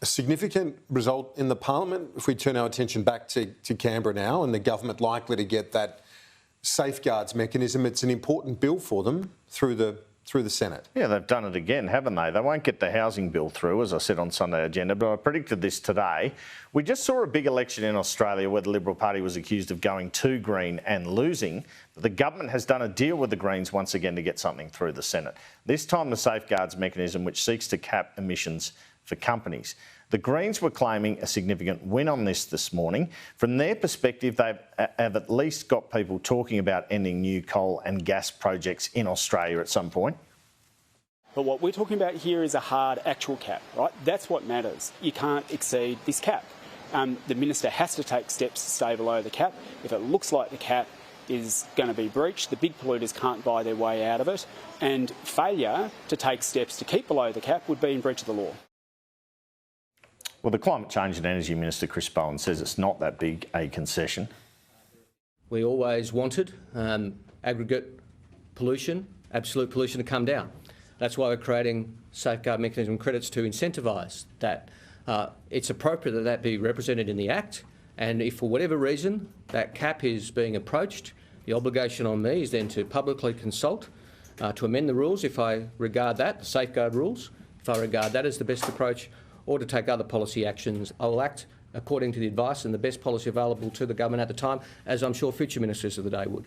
a significant result in the Parliament. If we turn our attention back to Canberra now, and the government likely to get that safeguards mechanism, it's an important bill for them through the Senate. Yeah, they've done it again, haven't they? They won't get the housing bill through, as I said on Sunday Agenda, but I predicted this today. We just saw a big election in Australia where the Liberal Party was accused of going too green and losing. But the government has done a deal with the Greens once again to get something through the Senate. This time the safeguards mechanism, which seeks to cap emissions for companies. The Greens were claiming a significant win on this morning. From their perspective, they have at least got people talking about ending new coal and gas projects in Australia at some point. But what we're talking about here is a hard actual cap, right? That's what matters. You can't exceed this cap. The minister has to take steps to stay below the cap. If it looks like the cap is going to be breached, the big polluters can't buy their way out of it, and failure to take steps to keep below the cap would be in breach of the law. Well, the Climate Change and Energy Minister, Chris Bowen, says it's not that big a concession. We always wanted aggregate pollution, absolute pollution, to come down. That's why we're creating safeguard mechanism credits to incentivise that. It's appropriate that that be represented in the Act, and if for whatever reason that cap is being approached, the obligation on me is then to publicly consult, to amend the rules if I regard that, the safeguard rules, if I regard that as the best approach, or to take other policy actions. I will act according to the advice and the best policy available to the government at the time, as I'm sure future ministers of the day would.